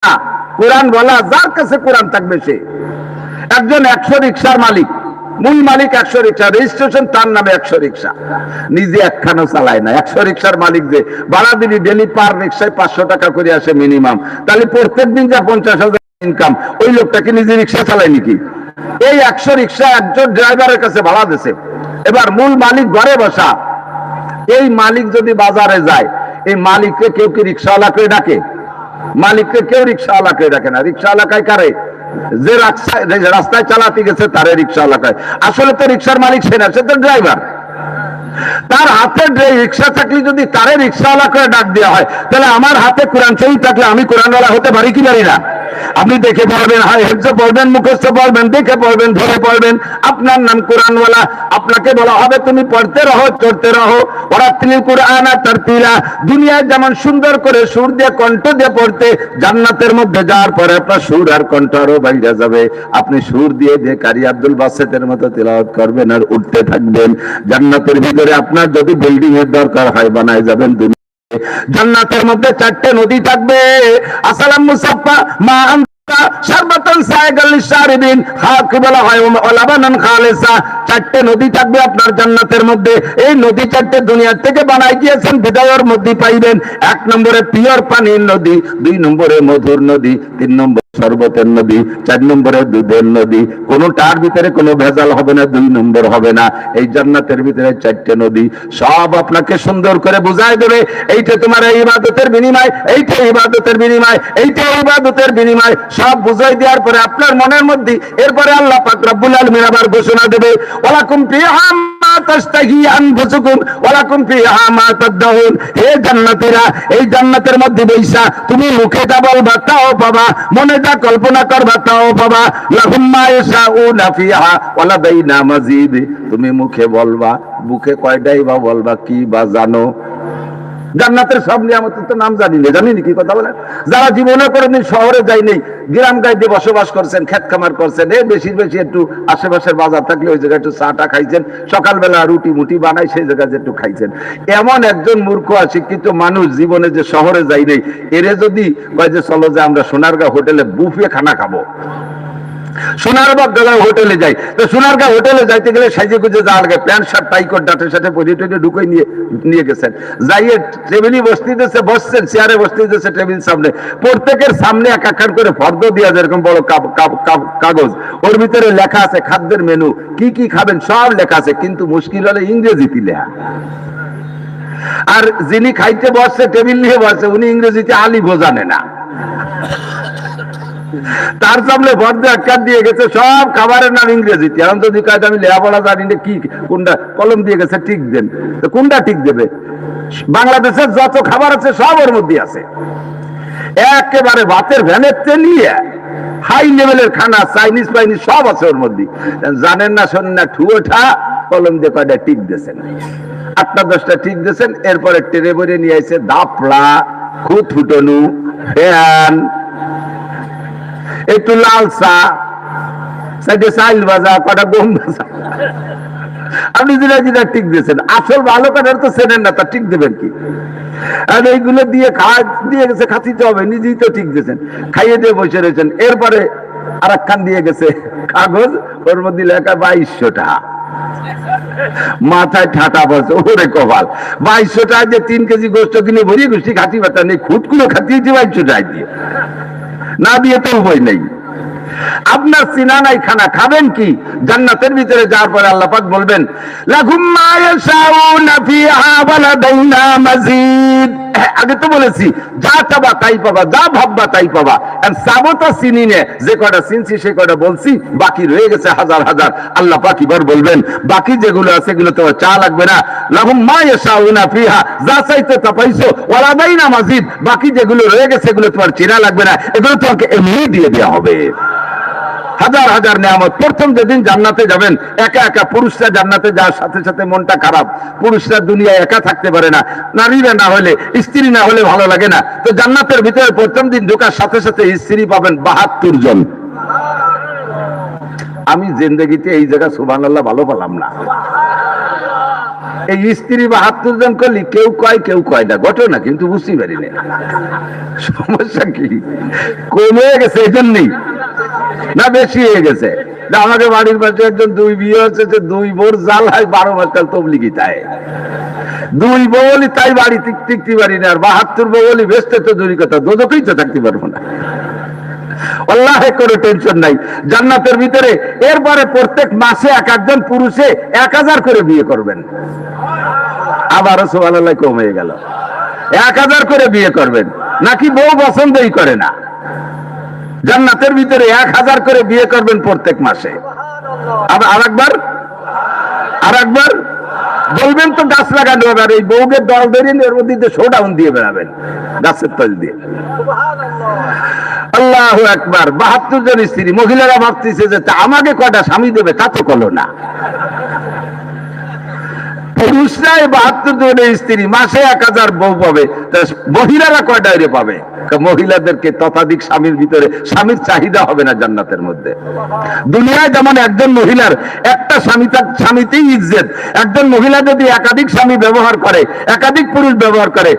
কোরআন বলা যার কাছে কোরআন থাকবে সে। একজন 100 রিক্সার মালিক, মূল মালিক 100 রিক্সা, রেজিস্ট্রেশন তার নামে 100 রিক্সা, নিজে একখানো চালায় না। 100 রিক্সার মালিক যে ভাড়া দিলি ডেলি পার রিক্সায় 500 টাকা করে আসে মিনিমাম, তাহলে প্রত্যেক দিন যা 50,000 ইনকাম, ওই লোকটাকে নিজে রিক্সা চালায় নাকি? এই 100 রিক্সা একজন ড্রাইভারের কাছে ভাড়া দিছে। এবার মূল মালিক ঘরে বসা। এই মালিক যদি বাজারে যায়, এই মালিককে কেউ কি রিক্সাওয়ালা করে ডাকে? মালিককে কেউ রিক্সাওয়ালা করে ডাকে না। রিক্সাওয়ালা কায় কারে? যে রাস্তায় চালাতে গেছে তারে রিক্সাওয়ালা কয়। আসলে তো রিক্সার মালিক সে না, সে তো ড্রাইভার। তার হাতে রিক্সা থাকলে যদি তারে রিক্সাওয়ালা করে ডাক দেওয়া হয়, তাহলে আমার হাতে কোরআন শরীফ থাকলে আমি কোরআনওয়ালা হতে পারি কি পারি না? আপনি দেখে পড়বেন, হয় হেফজে পড়বেন, মুখস্থ পড়বেন, দেখে পড়বেন, ধরে পড়বেন, আপনার নাম কোরআনওয়ালা। আপনাকে বলা হবে তুমি পড়তে রহো, চড়তে রহো। ওরাতিল কোরআন তারতিলা। দুনিয়ায় যেমন সুন্দর করে সুর দিয়ে কণ্ঠ দিয়ে পড়তে, জান্নাতের মধ্যে যাওয়ার পরে আপনার সুর আর কণ্ঠ আরো বাইরে যাবে। আপনি সুর দিয়ে দিয়ে কারি আব্দুল বাসেতের মতো তিলাওয়াত করবেন আর উঠতে থাকবেন। জান্নাতের ভিতরে আপনার যদি বিল্ডিং এর দরকার হয় বানায় যাবেন। জান্নাতের মধ্যে 4টে নদী থাকবে। আসসালাম মুসাফা মা শারবাতান সায়গাল লিশারিবিন, খাক বলা হয় ওলাবানান খালিসা। 4টে নদী থাকবে আপনার জান্নাতের মধ্যে। এই নদী 4টে দুনিয়া থেকে বানাই দিয়েছেন, বিদায়ের মধ্যে পাইবেন। 1 নম্বরে পিওর পানির নদী, 2 নম্বরে মধুর নদী, 3 নম্বরে শরবতের নদী, 4 নম্বরে দুধের নদী। কোনটার ভিতরে কোনো ভেজাল হবে না, 2 নম্বর হবে না। এই জান্নাতের ভিতরে 4টে নদী, সব আপনাকে সুন্দর করে বুঝাই দেবে। এইটা তোমার ইবাদতের বিনিময়, এইটা ইবাদতের বিনিময়, এইটা ইবাদতের বিনিময়, সব বুঝাই দেওয়ার পরে আপনার মনের মধ্যে এরপরে আল্লাহ পাক রব্বুল আলামিন আবার ঘোষণা দেবে, ওয়ালাকুম ফিহা মা তাশতাহি আনফুসুকুম ওয়ালাকুম ফিহা মা তাদউন। হে জান্নাতীরা, এই জান্নাতের মধ্যে বৈশা তুমি মুখে যা বলবা তাও পাবা, মনে যা কল্পনা করবা তাও পাবা। লাহুম মা ইয়াশাউনা ফিহা ওয়া লাদাইনা মাজিদ। তুমি মুখে বলবা, বুকে কয়টাই বা বলবা, কি বা জানো? জান্নাতের সব নিয়ামতের তো নাম জানি না, জানি কি কথা বলেন? যারা জীবনে কোনোদিন শহরে যায়নি, গ্রাম গাইতে বসবাস করছেন, ক্ষেত খামার করছেন, এই বেশি বেশি একটু আশেপাশের বাজার থাকলে ওই জায়গায় একটু চাটা খাইছেন, সকালবেলা রুটি মুটি বানাই সেই জায়গায় একটু খাইছেন। এমন একজন মূর্খ অশিক্ষিত মানুষ জীবনে যে শহরে যাই নাই, এরে যদি কয় যে চলো যে আমরা সোনারগাঁও হোটেলে বুফে খানা খাবো, সোনারবাগ হোটেলে যাই, তো সোনারগাঁও হোটেলে যাইতে গেলে সাইজে গুজে যাওয়ার আগে প্যান্ট শার্ট টাই কোট ডাটের সাথে পরে টরে ঢুকে নিয়ে গেছেন। যাইয়ে টেবিলে বসতে দিতেছে, বসছেন, চেয়ারে বসতে দিতেছে, টেবিল সামনে, প্রত্যেকের সামনে এক একখান করে ফর্দ দিয়া যেরকম বড় কাগজ, ওর ভিতরে লেখা আছে খাদ্যের মেনু, কি কি খাবেন সব লেখা আছে, কিন্তু মুশকিল হলে ইংরেজিতে লেখা। আর যিনি খাইতে বসছে, টেবিল নিয়ে বসছে, উনি ইংরেজিতে আলিফও জানে না। তার সামনে ভর্তি আটকান দিয়ে গেছে সব খাবারের নাম ইংরেজিতে। এখন যদি কাজ আমি লেখাপড়া জানি না, কি কোনটা কলম দিয়ে গেছে ঠিক দেন, তো কোনটা ঠিক দেবে? বাংলাদেশের যত খাবার আছে সব ওর মধ্যে আছে, একেবারে ভাতের ভ্যানের নিয়ে হাই লেভেলের খানা, চাইনিজ পাইনিজ সব আছে ওর মধ্যে। জানেন না, শোনেন না, ঠুয়োঠা কলম দিয়ে কয়টা ঠিক দিয়েছেন, 8টা 10টা ঠিক দিয়েছেন। এরপরে ট্রেনে ভরে নিয়ে আসে দাপড়া, খুদ ফুটনু, ফ্যান, একটু লাল চা, সাইডে চাইল ভাজা, কটা গম ভাজা। আপনি যেটা যেটা ঠিক দিয়েছেন, আসল ভালো কাটার তো চেনেন না, তা ঠিক দেবেন কি? আর এইগুলো দিয়ে খাওয়া দিয়ে গেছে, খাতিতে হবে, নিজেই তো ঠিক দিয়েছেন, খাইয়ে দিয়ে বসে রয়েছেন। এরপরে আর একখান দিয়ে গেছে কাগজ, ওর মধ্যে লেখা 2200 টাকা। মাথায় ঠাটা পড়ছে, ওরে কপাল, 2200 টাকা দিয়ে 3 কেজি গোস্ত কিনে ভরিয়ে গোষ্ঠী খাতি পাতা নেই, খুদগুলো খাতিয়েছি 2200 টাকা দিয়ে, না দিয়ে তো উপায় নেই। আপনার চিনা নাই খানা, খাবেন কি? জান্নাতের ভিতরে যাওয়ার পরে আল্লাহ পাক বলবেন, লাহুম মা ইয়াশাউনা ফিহা ওয়া লাদাইনা মাজিদ। আগে তো বলেছি যা চাবা তাই পাবা, যা ভাববা তাই পাবা। চাবো তো চিনি নে, যে কটা চিনছি সে কটা বলছি, বাকি রয়ে গেছে হাজার হাজার। আল্লাহ পাক এবার বলবেন, বাকি যেগুলো আছে এগুলো তোমার চা লাগবে না। লাহুম মা ইয়াশাউনা ফিহা, যা চাইতে তা পাইছো, ওয়া লাদাইনা মাজিদ, বাকি যেগুলো রয়ে গেছে এগুলো তোমার চেনা লাগবে না, এগুলো তোমাকে এমনি দিয়ে দেওয়া হবে। হাজার হাজার নিয়ামত। প্রথম যেদিন জান্নাতে যাবেন, একা একা, পুরুষরা জান্নাতে যাওয়ার সাথে সাথে মনটা খারাপ, পুরুষরা দুনিয়ায় একা থাকতে পারে না, নারীরা না হলে, স্ত্রী না হলে ভালো লাগে না। তো জান্নাতের ভিতরে প্রথম দিন ঢোকার সাথে সাথে স্ত্রী পাবেন 72 জন। আমি জিন্দেগিতে এই জায়গা সুবহানাল্লাহ ভালো পেলাম না। এই স্ত্রী 72 জন করলি কেউ কয় না, ঘটনা কিন্তু বুঝতে পারি না সমস্যা কি, কমে গেছে এই জন্যই না বেশি হয়ে গেছে। আমাকে বাড়ির পাশে একজন 2 বিয়ে হচ্ছে, যে 2 বোর জাল হয় 12 মাস কাল তবলিগি তাই 2 বউ বলি তাই বাড়ি টিকতে পারি না, আর 72 বউ বলি বেসতে তো দূরই কথা, দোজকেই তো থাকতে পারবো না। আল্লাহে কোনো টেনশন নাই জান্নাতের ভিতরে। এরপরে প্রত্যেক মাসে এক একজন পুরুষে 1000 করে বিয়ে করবেন। আবারও সুবহানাল্লাহ কম হয়ে গেল, 1000 করে বিয়ে করবেন। নাকি বউ পছন্দই করে না, জান্নাতের ভিতরে 1000 করে বিয়ে করবেন প্রত্যেক মাসে। আরেকবার বলবেন তো গাছ লাগানো হবে, আর এই বউকে দল ধরিয়ে এর মধ্যে শোডাউন দিয়ে বেড়াবেন গাছের তল দিয়ে। আল্লাহু আকবার। 72 জন স্ত্রী। মহিলারা ভাবতেছে যে আমাকে কয়টা স্বামী দেবে, তা তো করলো না। পুরুষরাই 72 জনের স্ত্রী, মাসে 1000 বউ পাবে, মহিলারা কয়টা পাবে? মহিলাদেরকে ততাধিক স্বামীর ভিতরে স্বামীর চাহিদা হবে না জান্নাতের মধ্যে। দুনিয়ায় যেমন একজন মহিলার একটা স্বামীতেই ইজ্জত, একজন মহিলা যদি একাধিক স্বামী ব্যবহার করে, একাধিক পুরুষ ব্যবহার করে,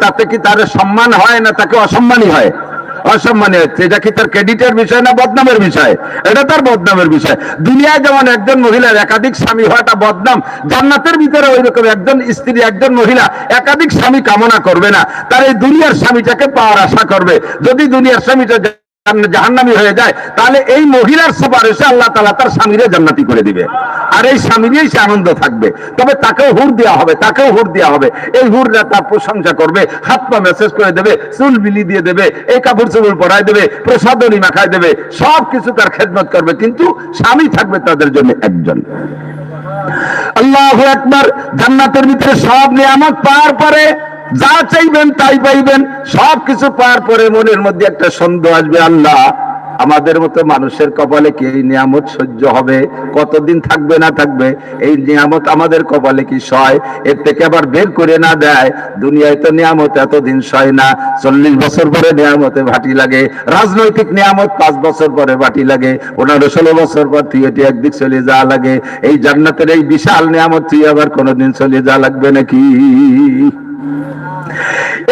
তাতে কি তার সম্মান হয় না তাকে অসম্মানী হয়? অসম্মানী হচ্ছে। এটা কি তার ক্রেডিটের বিষয় না বদনামের বিষয়? এটা তার বদনামের বিষয়। দুনিয়ায় যেমন একজন মহিলার একাধিক স্বামী হওয়াটা বদনাম, জান্নাতের ভিতরে ওই রকম একজন স্ত্রী, একজন মহিলা একাধিক স্বামী কামনা করবে না, তার এই দুনিয়ার স্বামীটাকে পাওয়ার আশা করবে। যদি দুনিয়ার স্বামীটা জাহান্নামী হয়ে যায়, তাহলে এই মহিলার সুপারিশে আল্লাহ তাআলা তার স্বামীরে জান্নাতি করে দিবে, আর এই স্বামীরই সে আনন্দ থাকবে। তবে তাকেও হুর দেওয়া হবে, এই হুররা তার প্রশংসা করবে, হাত পা মেসেজ করে দেবে, চুল বিলি দিয়ে দেবে, এই কাপড় চোপড় পরাই দেবে, প্রসাদনী মাখায় দেবে, সবকিছু তার খেদমত করবে, কিন্তু স্বামী থাকবে তাদের জন্য একজন। আল্লাহু আকবার। জান্নাতের ভিতরে সব নিয়ামত পাওয়ার পরে যা চাইবেন তাই পাইবেন। সবকিছু পাওয়ার পরে মনের মধ্যে একটা সন্দেহ আসবে, আল্লাহ আমাদের মতো মানুষের কপালে কি এই নিয়ামত সহ্য হবে? কতদিন থাকবে না থাকবে? এই নিয়ামত আমাদের কপালে কি সয়? এর থেকে আবার বের করে না দেয়? দুনিয়ায় তো নিয়ামত এতদিন সয় না, 40 বছর পরে নিয়ামতে ভাটি লাগে। রাজনৈতিক নিয়ামত 5 বছর পরে ভাটি লাগে, 15-16 বছর পর তুই এটি একদিক চলে যাওয়া লাগে। এই জান্নাতের এই বিশাল নিয়ামত তুই আবার কোনোদিন চলে যাওয়া লাগবে নাকি?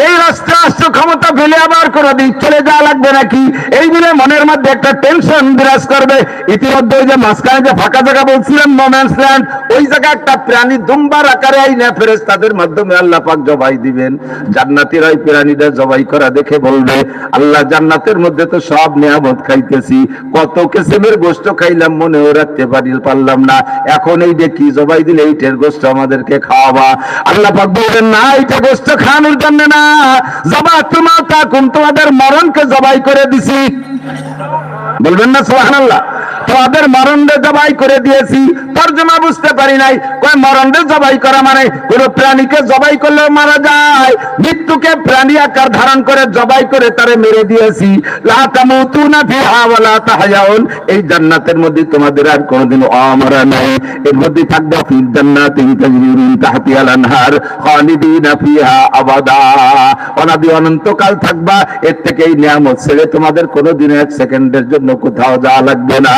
এই রাষ্ট্র ক্ষমতা ফেলে আবার কোনদিন চলে যাওয়া লাগবে নাকি? এই বলে মনের মধ্যে একটা টেনশন বিরাজ করবে। ইতিমধ্যে ওই যে মাঝখানে যে ফাঁকা জায়গা বলছিলাম, নো ম্যানস ল্যান্ড, ওই জায়গা একটা প্রাণী দুম্বার আকারে আইনা ফেরেশতাদের মাধ্যমে আল্লাহ পাক জবাই দিবেন। জান্নাতীরা ওই প্রাণীদের জবাই করা দেখে বলবে, আল্লাহ জান্নাতের মধ্যে তো সব নিয়ামত খাইতেছি, কত কিসিমের গোশত খাইলাম মনেও রাখতে পারলাম না, এখন এই যে কি জবাই দিলে এইটার গোশত আমাদেরকে খাওয়াবা। আল্লাহ পাক বলবেন, না এইটা গোশত খাওয়ানোর জন্য না, তোমাদের মরণকে জবাই করে দিছি। বলবেন না সুবহানাল্লাহ? তোমাদের মরণকে জবাই করে দিয়েছি। তরজমা বুঝতে পারি নাই, কয় মরণকে জবাই করা মানে কোন প্রাণীকে জবাই করলে মারা যায়, মৃত্যুকে প্রাণী আকার ধারণ করে জবাই করে তারে মেরে দিয়েছি। লা তামুতুনা ফিহা ওয়া লা তাহয়াউন। এই জান্নাতের মধ্যে তোমাদের আর কোনদিন অমরা নাই। এর মধ্যে থাকবে ফিল জান্নাতিন তাজরি মিন তাহতিহাল আনহার খালিদিনা ফিহা আবাদা। অনাদি অনন্তকাল থাকবা। এর থেকে এই নিয়ামত ছেড়ে তোমাদের কোনোদিন 1 সেকেন্ডের জন্য কোথাও যাওয়া লাগবে না।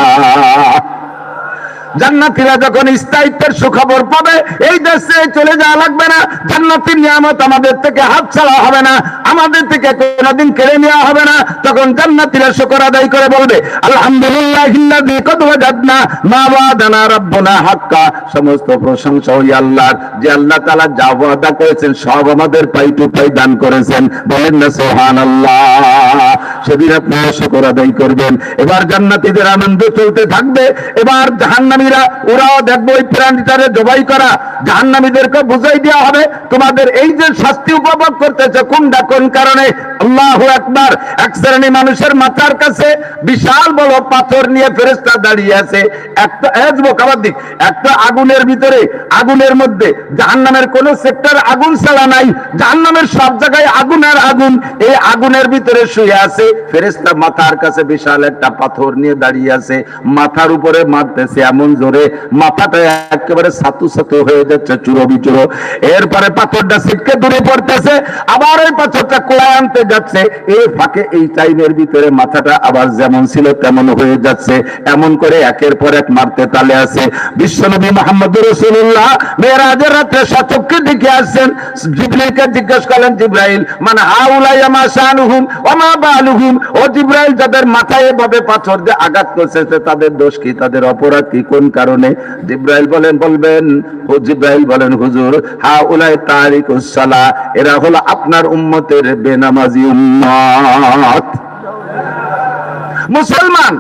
জান্নাতীরা যখন স্থায়িত্বের সুখবর পাবে, এই দেশে চলে যাওয়া লাগবে না। জান্নাতের নিয়ামত আমাদের থেকে হাত ছাড়া হবে না, আমাদের থেকে কোনোদিন কেড়ে নেওয়া হবে না। তখন জান্নাতীরা শুকর আদায় করে বলবে, আলহামদুলিল্লাহিল্লাযী ক্বাদ ওয়াজাদনা মা ওয়াদানা রাব্বুনা হাক্কা। সমস্ত প্রশংসা ওই আল্লাহর, যে আল্লাহ তাআলা যা ওয়াদা করেছেন সব আমাদের পাই টু পাই দান করেছেন। বলেন না সুবহানাল্লাহ? সেদিন আপনি শুকর আদায় করবেন। এবার জান্নাতীদের আনন্দ চলতে থাকবে। এবার জাহান্নামীরা, ওরাও দেখবো ওই প্রাণীটারে জবাই করা। জাহান্নামীদেরকে বুঝাই দেওয়া হবে, তোমাদের এই যে শাস্তি উপভোগ করতেছে কোনটা কোন কারণে। আল্লাহু আকবার। এক শ্রেণী মানুষের মাথার কাছে বিশাল বড় পাথর নিয়ে ফেরেশতা দাঁড়িয়ে আছে। একটা একটা আগুনের ভিতরে, আগুনের মধ্যে জাহান্নামের কোন সেক্টর আগুন ছাড়া নাই, জাহান্নামের সব জায়গায় আগুন আর আগুন। এই আগুনের ভিতরে শুয়ে আছে ফেরেশতা, মাথার কাছে বিশাল একটা পাথর নিয়ে দাঁড়িয়ে আছে, মাথার উপরে মারতেছে এমন জোরে, মাথাটা একেবারে ছাতু ছাতু হয়ে যাচ্ছে, চুরো বিচুরো। এরপরে পাথরটা ছিটকে দূরে পড়তেছে, আবার ওই পাথরটা অস্ত্রটা কোলায় আনতে যাচ্ছে, এই ফাঁকে এই টাইমের ভিতরে মাথাটা আবার যেমন ছিল তেমন হয়ে যাচ্ছে। এমন করে একের পর এক মারতে তালে আছে। বিশ্বনবী মুহাম্মদুর রাসূলুল্লাহ মেরাজের রাতে সচক্ষে দেখে আসছেন। জিবরাইলকে জিজ্ঞেস করলেন, জিবরাইল মান হাউলাইয়া মা শানুহুম ওয়া মা বালুহুম, ও জিবরাইল যাদের মাথায় এভাবে পাথর দিয়ে আঘাত করছে তাদের দোষ কি, তাদের অপরাধ কি, কোন কারণে? জিবরাইল জিবরাইল বলেন, হুজুর হাউলাই তারিকুস সালাহ, এরা হলো আপনার উম্মতের বেনামাজি উম্মত। মুসলমান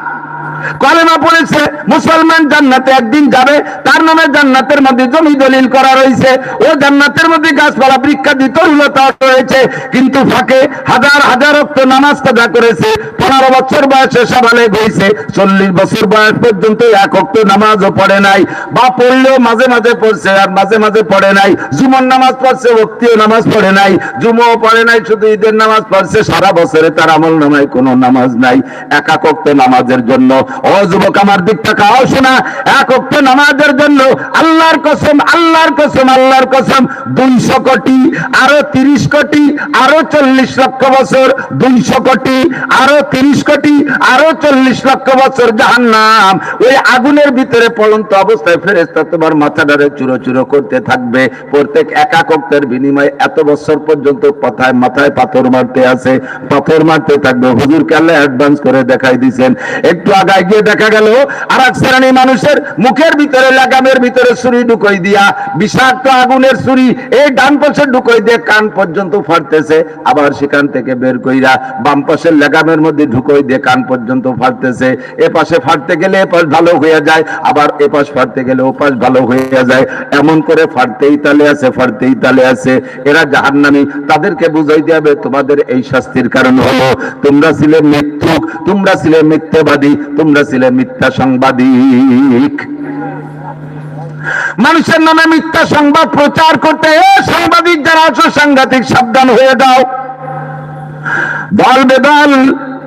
কলেমা পড়েছে, মুসলমান জান্নাতে একদিন যাবে, তার নামে জান্নাতের মধ্যে জমি দলিল করা রয়েছে, ও জান্নাতের মধ্যে গাছপালা বৃক্ষাদি তরুলতা রয়েছে, কিন্তু ফাঁকে হাজার হাজার ওয়াক্ত নামাজ কাজা করেছে, 15 বছর বয়সে সাবালেগ হয়েছে, 40 বছর বয়স পর্যন্ত এক ওয়াক্ত নামাজও পড়ে নাই, বা পড়লেও মাঝে মাঝে পড়ছে আর মাঝে মাঝে পড়ে নাই, জুমার নামাজ পড়ছে, ওয়াক্তীয় নামাজ পড়ে নাই, জুমাও পড়ে নাই, শুধু ঈদের নামাজ পড়ছে, সারা বছরে তার আমল নামায় কোনো নামাজ নাই। এক ওয়াক্ত নামাজের জন্য, ও যুবক আমার দিক তাকাও, শোনা, এক ওয়াক্ত নামাজের জন্য আল্লাহর কসম, আল্লাহর কসম, আল্লাহর কসম, 200 কোটি, আরো 30 কোটি, আরো 40 লক্ষ বছর, 200 কোটি, আরো 30 কোটি, আরো 40 লক্ষ বছর জাহান্নাম, ওই আগুনের ভিতরে পড়ন্ত অবস্থায় ফেরেশতা তোমার মাথাটারে চুরো চুরো করতে থাকবে। প্রত্যেক এক ওয়াক্তের বিনিময়ে এত বছর পর্যন্ত মাথায় পাথর মারতে আছে, পাথর মারতে থাকবে। হুজুরকে আল্লাহ অ্যাডভান্স করে দেখাই দিয়েছেন। একটু আগায় গিয়ে দেখা গেল আর এক শ্রেণী মানুষের মুখের ভিতরে, লাগামের ভিতরে ছুরি ঢুকাই দিয়া, বিষাক্ত আগুনের ছুরি এই ডান পাশে ঢুকাই দিয়ে কান পর্যন্ত ফাটতেছে, আবার সেখান থেকে বের কইরা বাম পাশের লাগামের মধ্যে ঢুকাই দিয়ে কান পর্যন্ত ফাটতেছে। এ পাশে ফাটতে গেলে এ পাশ ভালো হয়ে যায়, আবার এ পাশ ফাটতে গেলে ও পাশ ভালো হয়ে যায়, এমন করে ফাটতেই তালে আছে, ফাটতেই তালে আছে। এরা জাহান্নামী। তাদেরকে বুঝাইতে হবে তোমাদের এই শাস্তির কারণ হলো তোমরা ছিলে মিথ্যুক, তোমরা ছিলে মিথ্যাবাদী, তোমরা ছিলে মিথ্যা সাংবাদিক। মানুষের নামে মিথ্যা সংবাদ প্রচার করতে, সাংবাদিক যারা আছো সাংঘাতিক সাবধান হয়ে যাও। দল বেদল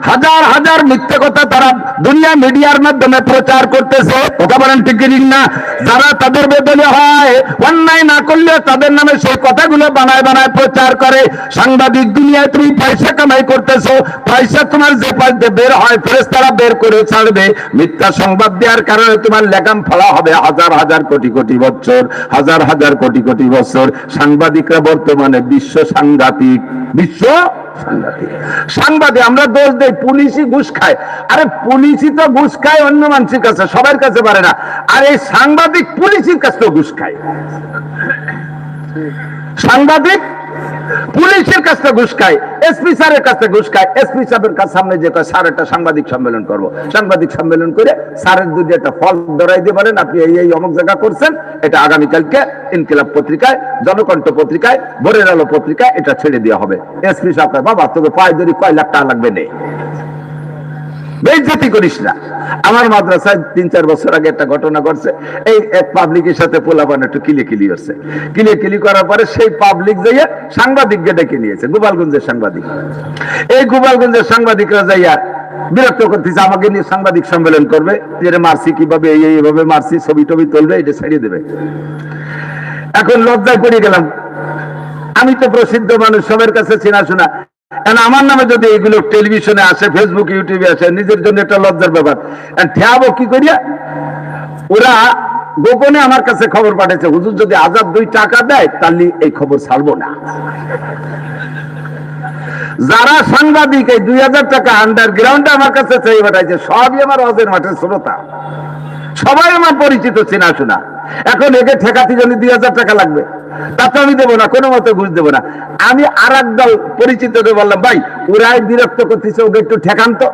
হাজার হাজার মিথ্যে কথা তারা দুনিয়া মিডিয়ার মাধ্যমে প্রচার করতেছে, কথা বলেন ঠিক না? যারা তাদের বেদলে হয়, অন্যায় না করলে তাদের নামে সেই কথাগুলো বানায় বানায় প্রচার করে। সাংবাদিক দুনিয়ায় তুমি পয়সা কামাই করতেছো, পয়সা তোমার যে পয়সা বের হয় ফেরেশতারা বের করে ছাড়বে। মিথ্যা সংবাদ দেওয়ার কারণে তোমার লেগাম ফেলা হবে হাজার হাজার কোটি কোটি বছর, হাজার হাজার কোটি কোটি বছর। সাংবাদিকরা বর্তমানে বিশ্ব সাংঘাতিক, বিশ্ব সাংবাদিক। আমরা দোষ দেই পুলিশই ঘুষ খায়, আরে পুলিশই তো ঘুষ খায় অন্য মানুষের কাছে, সবার কাছে পারে না। আর এই সাংবাদিক পুলিশের কাছে ঘুষ খায়, সাংবাদিক পুলিশের কাছে ঘুষ খায়, এসপি স্যারের কাছে ঘুষ খায়। এসপি সাহেবের কাছে সামনে যে স্যার একটা সাংবাদিক সম্মেলন করবো, সাংবাদিক সম্মেলন করে স্যারের যদি একটা ফল ধরাই দিয়ে বলেন আপনি এই এই অমুক জায়গা করছেন, এটা আগামীকালকে ইনকিলাব পত্রিকায়, জনকণ্ঠ পত্রিকায়, ভোরের আলো পত্রিকায় এটা ছেড়ে দেওয়া হবে। এসপি সাহেব বাবা তোকে পায়ে ধরি কয় লাখ টাকা লাগবে নেই, বেইজ্জতি করিস না। আমার মাদ্রাসায় 3-4 বছর আগে একটা ঘটনা ঘটছে, এই এক পাবলিকের সাথে পোলাপান একটু কিলিকিলি হচ্ছে, কিলিকিলি করার পরে সেই পাবলিক যাইয়া সাংবাদিককে ডেকে নিয়েছে, গোপালগঞ্জের সাংবাদিক। এই গোপালগঞ্জের সাংবাদিকরা যাইয়া বিরক্ত করতেছে, আমাকে নিয়ে সাংবাদিক সম্মেলন করবে, যে মারছি কিভাবে, এইভাবে মারছি, ছবি টবি তুলবে, এটা ছাড়িয়ে দেবে। এখন লজ্জায় পড়ে গেলাম, আমি তো প্রসিদ্ধ মানুষ, সবার কাছে চেনাশোনা, আমার নামে যদি এগুলো টেলিভিশনে আসে, ফেসবুক ইউটিউবে আসে, নিজের জন্য একটা লজ্জার ব্যাপার। ঠেয়াবো কি করিয়া? ওরা গোপনে আমার কাছে খবর পাঠিয়েছে, হুজুর যদি 1002 টাকা দেয় তাহলে এই খবর ছাড়বো না। যারা সাংবাদিক এই 2000 টাকা আন্ডারগ্রাউন্ডে আমার কাছে চেয়ে পাঠাইছে, সবই আমার ওয়াজের মাঠের শ্রোতা, সবাই আমার পরিচিত চেনাশোনা। এখন একে ঠেকাতে জন্য 2000 টাকা লাগবে, তাতে আমি দেবো না, কোনো মতে ঘুষ দেবো না। আমি আর এক দল পরিচিতকে বললাম, ভাই ওরাই বিরক্ত করতেছে, ওকে একটু ঠেকান তো।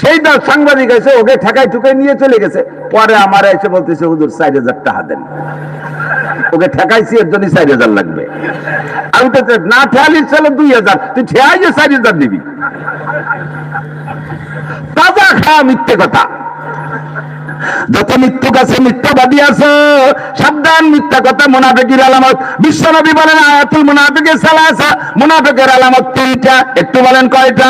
সেই দল সাংবাদিক এসে ওকে ঠেকাই ঠুকাই নিয়ে চলে গেছে। পরে আমার এসে বলতেছে হুজুর 4000 টাকা দেন, ওকে ঠেকাইছি এর জন্য 4000 লাগবে। আমি তো না ঠেয়ালি ছিল 2000, তুই ঠেয়াই যে 4000 দিবি, তাজা খাওয়া মিথ্যে কথা। যত মৃত্যু কাছে মিথ্যাবাদী আছো, সাবধান, মিথ্যা কথা মুনাফিকের আলামত। বিশ্বনবী বলেন আয়াতুল মুনাফিকের সালাসা, মুনাফিকের আলামত 3টা। একটু বলেন কয়টা?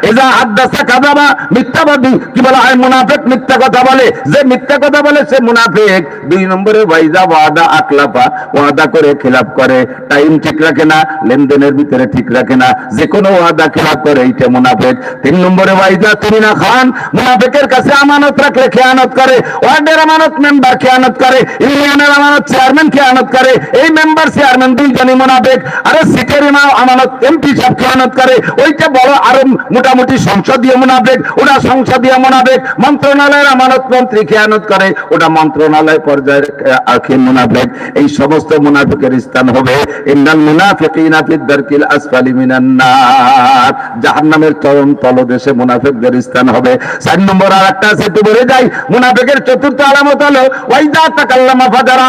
এজা হাদ্দাসা কাযাবা, মিথ্যাবাদী কি বলা হয়? মুনাফিক, মিথ্যা কথা বলে। যে মিথ্যা কথা বলে সে মুনাফিক। 2 নম্বরে ওয়াইজা ওয়াদা আখলাফা, ওয়াদা করে খিলাফ করে, টাইম ঠিক রাখে না, লেনদেনের ভিতরে ঠিক রাখে না, যে কোনো ওয়াদা খিলাফ করে, এইটা মুনাফিক। 3 নম্বরে ওয়াইজা তুমিনা খান, মুনাফিকের কাছে আমানত রাখলে খেয়ানত করে। ওয়ার্ডের আমানত মেম্বার খেয়ানত করে, ইউনিয়নের আমানত চেয়ারম্যান খেয়ানত করে। এই মেম্বার চেয়ারম্যান দুইজনই মুনাফিক। আরে সিটের আমানত এমপি সাহেব খেয়ানত করে, ওইটা বড় আরো মোটামুটি সংসদীয় মুনাফিক, ওটা সংসদীয় মুনাফিক। মন্ত্রণালয়ের আমানত মন্ত্রী খেয়ানত করে, ওটা মন্ত্রণালয় পর্যায়ের মুনাফিক। এই সমস্ত মুনাফিকের স্থান হবে ইন্নাল মুনাফিকিনা ফিদ দারকিল আসফালি মিনান নার, জাহান্নামের চরম তলদেশে মুনাফিকদের স্থান হবে। 4 নম্বর আরেকটা আছে, একটু বলে যাই। মুনাফিকের চতুর্থ আলামত হলো ওয়াইদা তাকাল্লামা ফাজারা।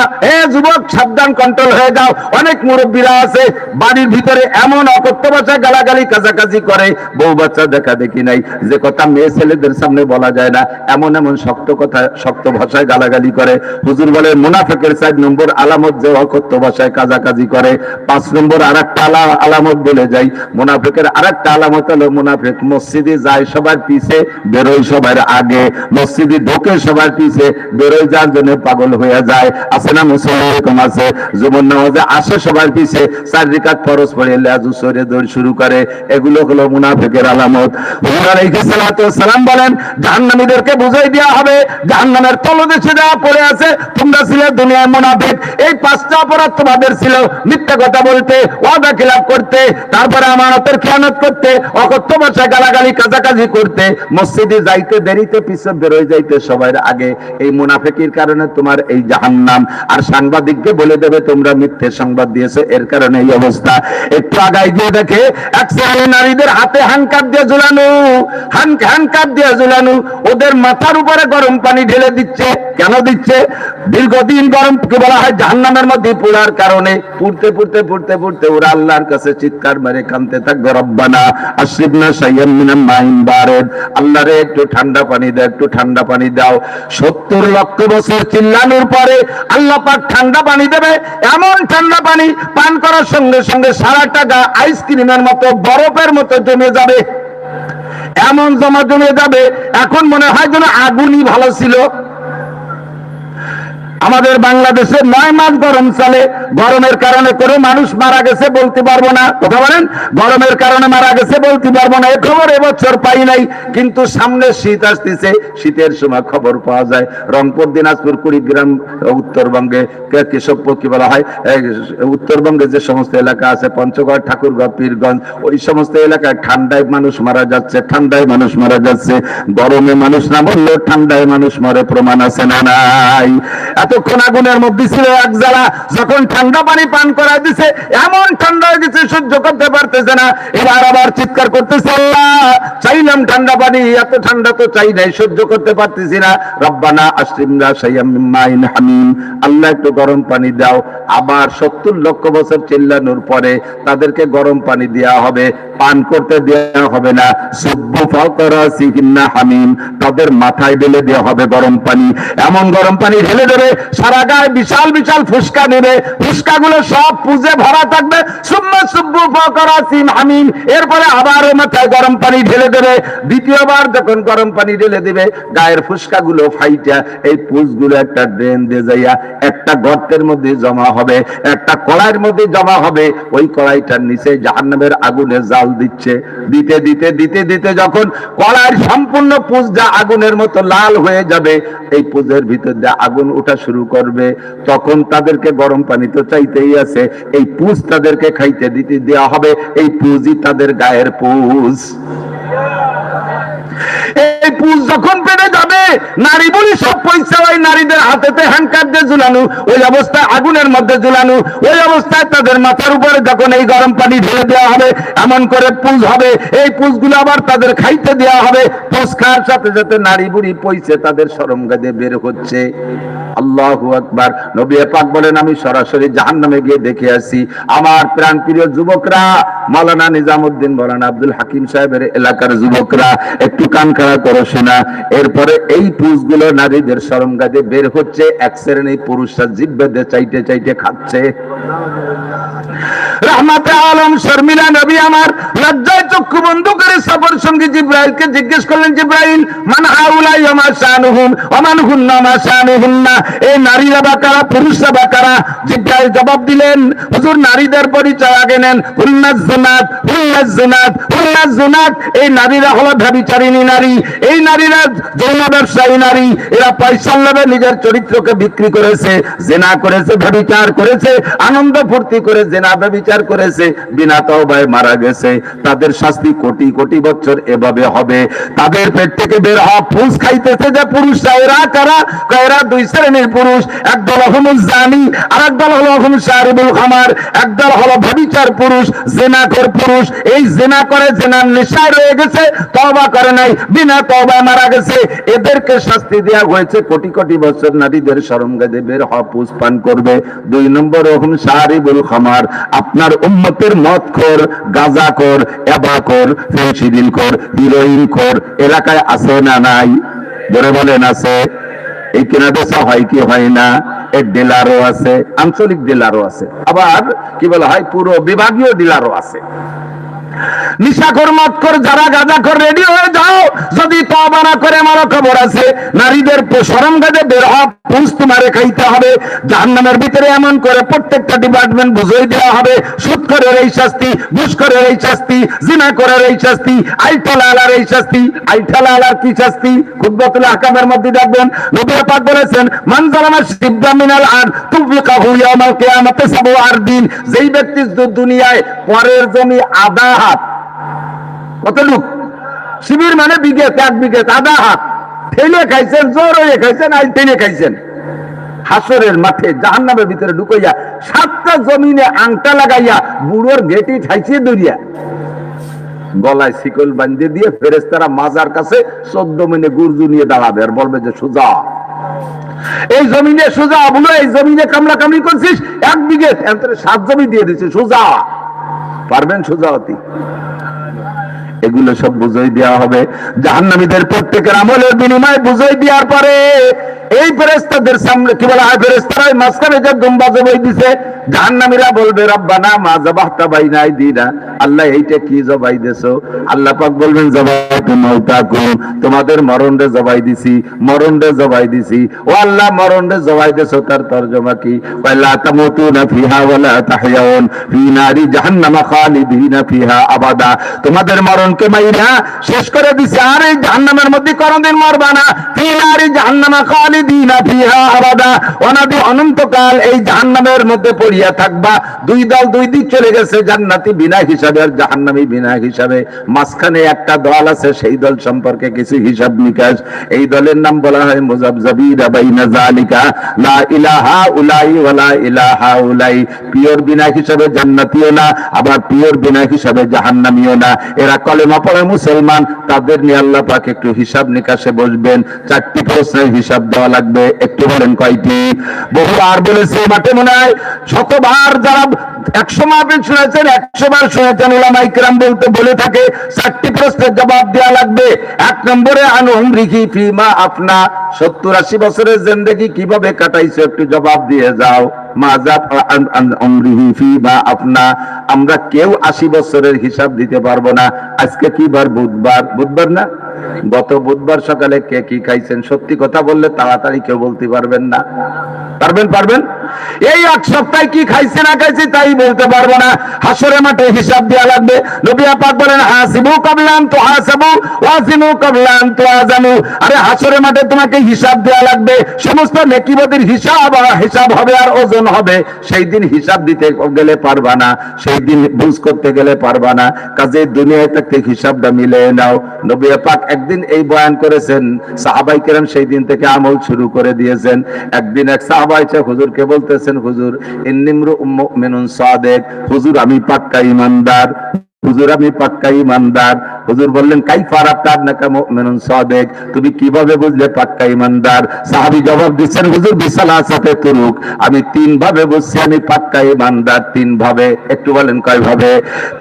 যুবক সাবধান, কন্ট্রোল হয়ে যাও। অনেক মুরব্বীরা আছে বাড়ির ভিতরে এমন অকথ্য ভাষায় গালাগালি কাজাকাজি করে, বউ বাচ্চা দেখা দেখি নাই, যে কথা মেয়ে ছেলেদের সামনে বলা যায় না, এমন এমন শক্ত কথা, শক্ত ভাষায় গালাগালি করে। হুজুর বলে মুনাফিকের 4 নম্বর আলামত যে অকথ্য ভাষায় কাজাকাজি করে। 5 নম্বর আরেকটা আলামত বলে যাই। মুনাফিকের আরেকটা আলামত হলো মুনাফিক মসজিদে যায় সবার পিছে, বেরোয় সবার আগে। মসজিদে ঢোকে সবার পিছে, বেরোয় যার জন্য পাগল হয়ে যায়। আছে না মুসলমান আছে, জুমার নামাজে আসে সবার পিছে, 4 রাকাত ফরজ পড়ে লাজু সরে দৌড় শুরু করে। এগুলো হলো মুনাফিকের আলামত। হুজুর আলাইহিস সালাতু ওয়াস সালাম বলেন, জাহান্নামীদেরকে বুঝাই দেওয়া হবে, জাহান্নামের তলদেশে যাওয়া পড়ে আছে, তোমরা ছিলে দুনিয়ায় মুনাফিক। এই 5টা অপরাধ তোমাদের ছিল: মিথ্যা কথা বলতে, ওয়াদা খিলাফ করতে, তারপরে আমানতের খেয়ানত করতে, অকথ্য ভাষায় গালাগালি কাজাকাজি করতে, মসজিদে যাইতে দেরিতে পিছে বেরোয় যাইতে সবার আগে। এই মুনাফিকের কারণে তোমার এই জাহান্নাম। আর সাংবাদিককে বলে দেবে তোমরা মিথ্যে সংবাদ দিয়েছো, এর কারণে এই অবস্থা। একটু আগাই দিয়ে দেখে এক শ্রেণীর নারীদের হাতে হ্যান্ডকাপ দিয়ে ঝুলানো, হ্যান্ডকাপ দিয়ে ঝুলানো, ওদের মাথার উপরে গরম পানি ঢেলে দিচ্ছে। কেন দিচ্ছে? দীর্ঘদিন গরম কি বলা হয় জাহান্নামের মধ্যে পোড়ার কারণে। পুড়তে পুড়তে পুড়তে পুড়তে ওরা আল্লাহর কাছে চিৎকার মেরে কাঁদতে থাকবে, রব্বানা আশরিবনা শাইয়াম মিনাল মাইন বারিদ, আল্লাহ রে একটু ঠান্ডা পানি দাও, একটু ঠান্ডা পানি দাও। 70 লক্ষ বছর চিল্লানোর পরে আল্লাহ পাক ঠান্ডা পানি দেবে। এমন ঠান্ডা পানি পান করার সঙ্গে সঙ্গে সারাটা গা আইসক্রিমের মতো, বরফের মতো জমে যাবে, এমন জমে যাবে। এখন মনে হয় যেন আগুনই ভালো ছিল। আমাদের বাংলাদেশে 9 মাস গরম চলে। গরমের কারণে কোনো মানুষ মারা গেছে বলতে পারবো না। কথা বলেন, গরমের কারণে মারা গেছে বলতে পারবো না, এ খবর এবছর পাই নাই। কিন্তু সামনে শীত আসতেছে, শীতের সময় খবর পাওয়া যায় রংপুর, দিনাজপুর, কুড়িগ্রাম, উত্তরবঙ্গে কেশবপুর কি বলা হয়, উত্তরবঙ্গে যে সমস্ত এলাকা আছে, পঞ্চগড়, ঠাকুরগাঁও, পীরগঞ্জ, ওই সমস্ত এলাকায় ঠান্ডায় মানুষ মারা যাচ্ছে, ঠান্ডায় মানুষ মারা যাচ্ছে। গরমে মানুষ না মরলেও ঠান্ডায় মানুষ মরে, প্রমাণ আছে না নাই? এতক্ষণ আগুনের মধ্যে ছিল এক জ্বালা, যখন ঠান্ডা পানি পান করা দিছে এমন ঠান্ডা হয়ে গেছে সহ্য করতে পারতেছে না। এবার আবার চিৎকার করতেছে, আল্লাহ চাইলাম ঠান্ডা পানি, এত ঠান্ডা তো চাই নাই, সহ্য করতে পারতেছি না। রব্বানা আশরিবনা শাইয়াম মিন মাইন হামিম, আল্লাহ একটু গরম পানি দাও। আবার 70 লক্ষ বছর চিল্লানোর পরে তাদেরকে গরম পানি দেওয়া হবে, পান করতে দেওয়া হবে না। সুব্বু ফাওকা রাসিহিন্না হামিম, তাদের মাথায় ঢেলে দেওয়া হবে গরম পানি। এমন গরম পানি ঢেলে দেবে, সারা গায়ে বিশাল বিশাল ফুসকা নেবে, ফুসকাগুলো সব পুজে ভরা থাকবে। সুম্মা সুব্বু ফাওকা রাসিহিম হামিম, এরপরে আবার মাথায় গরম পানি ঢেলে দেবে। দ্বিতীয়বার যখন গরম পানি ঢেলে দেবে, গায়ের ফুসকাগুলো ফাইটা এই পুজগুলো একটা ড্রেন দিয়ে যাইয়া একটা গর্তের মধ্যে জমা হবে, একটা কড়াইয়ের মধ্যে জমা হবে। ওই কড়াইটার নিচে জাহান্নামের আগুনের জাল দিচ্ছে, দিতে দিতে দিতে দিতে যখন কড়াইয়ের সম্পূর্ণ পুজটা আগুনের মতো লাল হয়ে যাবে, এই পুজের ভিতর দিয়ে আগুন ওঠা শুরু করবে, তখন তাদেরকে গরম পানি তো চাইতেই আছে, এই পুজ তাদেরকে খাইতে দিতে দেওয়া হবে। এই পুজই তাদের গায়ের পুজ। এই পুজ যখন পেটে যাবে, নারী বলি সব পয়সা ওই নারীদের হাতেতে হ্যান্ডকাপ দিয়ে ঝুলানো, ওই অবস্থায় আগুনের মধ্যে ঝুলানো, ওই অবস্থায় তাদের মাথার উপরে যখন এই গরম পানি ঢেলে দেওয়া হবে, এমন করে পুজ হবে, এই পুজগুলো আবার তাদের খাইতে দেওয়া হবে। পুজ খাওয়ার সাথে সাথে নারী বুড়ি পয়সে তাদের শরমগা দিয়ে বের হচ্ছে। আল্লাহু আকবার। নবী পাক বলেন, আমি সরাসরি জাহান্নামে গিয়ে দেখে আসি। আমার প্রাণ প্রিয় যুবকরা, মাওলানা নিজামউদ্দিন, মাওলানা আব্দুল হাকিম সাহেবের এলাকার যুবকরা, একটু কান খাড়া করো শোনা। এরপরে এই পুজগুলো নারীদের শরমগা দিয়ে বের হচ্ছে, এক শ্রেণীর পুরুষরা জিহ্বা দিয়ে চাইতে চাইতে খাচ্ছে। রহমাতে আলম শর্মিলা নবী আমার লজ্জায় চক্ষু বন্ধ করে সফর সঙ্গী জিব্রাইলকে জিজ্ঞেস করলেন, জিব্রাইল মান হাউলাই ওয়া মা শানুহুম ওয়া মান হুন্না মা শানুহুন্না, এই নারীরা বা কারা, পুরুষরা বা কারা? জিব্রাইল জবাব দিলেন, হুজুর নারীদের পরিচয় আগে নেন। হুন্নাজ জুনাত, হুন্নাজ জুনাত, হুন্নাজ জুনাত, এই নারীরা হলো ব্যভিচারিণী নারী, এই নারীরা যৌন ব্যবসায়ী নারী। এরা পয়সার লোভে নিজের চরিত্রকে বিক্রি করেছে, জেনা করেছে, ব্যভিচার করেছে, আনন্দ ফুর্তি করে জেনা ব্যভিচার করেছে, বিনা তওবায় মারা গেছে। তাদের শাস্তি কোটি কোটি বছর এভাবে হবে। তাদের পেট থেকে বের হওয়া ফুস খাইতেছে যে পুরুষরা, এরা কারা? এরা দুই শ্রেণীর পুরুষ, একদল হুমুজ জানি আর একদল হলো হুম শারিবুল খামার। একদল হলো ব্যভিচার পুরুষ, জেনাখোর পুরুষ। এই জেনা করে জেনার নেশায় রয়ে গেছে, তওবা করে নাই, বিনা তওবায় মারা গেছে। এদেরকে শাস্তি দেওয়া হয়েছে কোটি কোটি বছর নারীদের শরমগাদে বের হওয়া পুস পান করবে। 2 নম্বর হুম শারিবুল খামার, আপনার উম্মতের মদখোর, গাঁজাখোর, এবাখোর, ফেন্সিডিলখোর, হিরোইনখোর এলাকায় আছে না নাই? ধরে বলেন আছে। এই কেনা বেচা হয় কি হয় না? এর ডিলারও আছে, আঞ্চলিক ডিলারও আছে, আবার কি বলা হয় পুরো বিভাগীয় ডিলারও আছে। নিশাখোর, মদখোর, যারা গাঁজাখোর রেডি হয়ে যাও, যদি তওবা না করে মারো খবর আছে। নারীদের শরমগাদে বের হওয়া পুঁজ তোমারে খাইতে হবে। জাহান্নামের ভিতরে এমন করে প্রত্যেকটা ডিপার্টমেন্ট বুঝিয়ে দেওয়া হবে, সুদখোরের এই শাস্তি, ঘুষখোরের এই শাস্তি, জিনাখোরের এই শাস্তি, আইঠালালার এই শাস্তি। আইঠালালার কি শাস্তি? খুতবাতুল আহকামের মধ্যে দেখবেন নবী পাক বলেছেন, মান যালামা শিবরা মিনাল আরদ তুফিকাহু ইয়াউমাল কিয়ামাতি সাবু আরদিন। যেই ব্যক্তি দুনিয়ায় পরের জমি আধা হাত, কতটুক? শিবির মানে বিঘেত, 1 বিঘেত, আধা হাত ঠেলে খাইছেন, জোর হয়ে খাইছেন, আই টেনে খাইছেন। হাসরের মাঠে জাহান্নামের ভিতরে ঢুকাইয়া 7টা জমিনে আংটা লাগাইয়া বুড়োর গেটি ঠাইছে দরিয়া, গলায় শিকল বাঁধিয়ে দিয়ে ফেরেশতারা মাজার কাছে 14 মিনিটে গুরজু নিয়ে দাঁড়াবে আর বলবে যে সুজা, এই জমিনে সুজা, বলো এই জমিনে কামলা কামলি করছিস, 1 বিঘে 7 জমি দিয়ে দিচ্ছে, সুজা পারবেন? সুজাওয়াতি এগুলো সব বুঝাই দেওয়া হবে। জাহান্নামীদের প্রত্যেকের আমলের বিনিময়ে বুঝাই দেওয়ার পরে এই ফেরেশতাদের সামনে কি বলা হয়, ফেরেশতারা মাঝখানে যে দুম্বা জবাই দিছে, জাহান্নামীরা বলবে রব্বানা মা যাবাহতা বাইনা আইদিনা, আল্লাহ এইটা কি জবাই দিছো? আল্লাহ পাক বলবেন যাবাইতু মাউতাকুম, তোমাদের মরণে জবাই দিছি, মরণে জবাই দিছি। ও আল্লাহ মরণে জবাই দিছো, তার তরজমা কি? ওয়ালা তামুতুনা ফিহা ওয়ালা তাহয়াউন ফি নারি জাহান্নামা খালিদিনা ফিহা আবাদা, তোমাদের মরণকে মাইরা শেষ করে দিছে, আর এই জাহান্নামের মধ্যে কোনদিন মরবা না। ফি নারি জাহান্নামা খালিদিনা ফিহা আবাদা, অনাদি অনন্তকাল এই জাহান্নামের মধ্যে পড়িয়া থাকবা। 2 দল 2 দিক চলে গেছে, জান্নাতি বিনা হিসাবে আর জাহান্নামী বিনা হিসাবে। মাঝখানে একটা দল আছে, সেই দল সম্পর্কে কিছু হিসাব নিকাশ। এই দলের নাম বলা হয় মুযাবযাবিনা বাইনা যালিকা, লা ইলাহা উলাই ওয়া লা ইলাহা উলাই। পিওর বিনা হিসাবে জান্নাতীও না, আবার পিওর বিনা হিসাবে জাহান্নামীও না। এরা কলেমা পড়ে মুসলমান, তাদের নিয়ে আল্লাহ পাক একটু হিসাব নিকাশে বসবেন। 4টি প্রশ্নের হিসাব দেওয়া লাগবে। একটু বলেন কয়টি? বহুবার বলেছে মাঠে, মনে হয় শতবার, যারা 100 মাহফিল শুনেছেন 100 বার শুনেছেন, উলামায়ে কিরাম বলে থাকে 4টি প্রশ্নের জবাব দেওয়া লাগবে। 1 নম্বরে আন উমরিহি ফিমা আপনা, 70-80 বছরের জিন্দেগি কিভাবে কাটাইছো একটু জবাব দিয়ে যাও। মাযাব আন উমরিহি ফিমা আপনা, আমরা কেউ 80 বছরের হিসাব দিতে পারবো না। আজকে কি বার? বুধবার। বুধবার না? গত বুধবার সকালে কে কি খাইছেন? সত্যি কথা বললে তাড়াতাড়ি কেউ বলতে পারবেন না। পারবেন? পারবেন? এই 1 সপ্তাহে কি খাইছে না খাইছে তাই বলতে পারবো না। হাসরের মাঠে হিসাব দেওয়া লাগবে। নবী পাক বলেন হাসিবু ক্বাবলা আন তুহাসাবু ওয়াজিনু ক্বাবলা আন তুওয়াজানু। আরে হাসরের মাঠে তোমাকে হিসাব দেওয়া লাগবে, সমস্ত নেকিবদের হিসাব হবে আর ওজন হবে। সেই দিন হিসাব দিতে গেলে পারবা না, সেই দিন বুঝ করতে গেলে পারবা না। কাজে দুনিয়ায় থাকতে হিসাবটা মিলিয়ে নাও। নবী পাক একদিন এই বয়ান করেছেন, সাহাবায়ে কেরাম সেই দিন থেকে আমল শুরু করে দিয়েছেন। একদিন এক সাহাবা এসে হুজুরকে বলতেছেন, হুজুর ইন্নিমরু মুমিনুন সাদিক, হুজুর আমি পাক্কা ঈমানদার। হুজুর আমি পাক্কা ঈমানদার। হুজুর বললেন কাইফা আরাফতা আন্নাকা মুমিনুন সাদিক, তুমি কিভাবে বুঝলে পাক্কা ঈমানদার? সাহাবী জবাব দিচ্ছেন হুজুর বিসালাসাতে তুরুক, আমি তিন ভাবে বুঝছি আমি পাক্কা ঈমানদার, তিন ভাবে। একটু বলেন কয় ভাবে?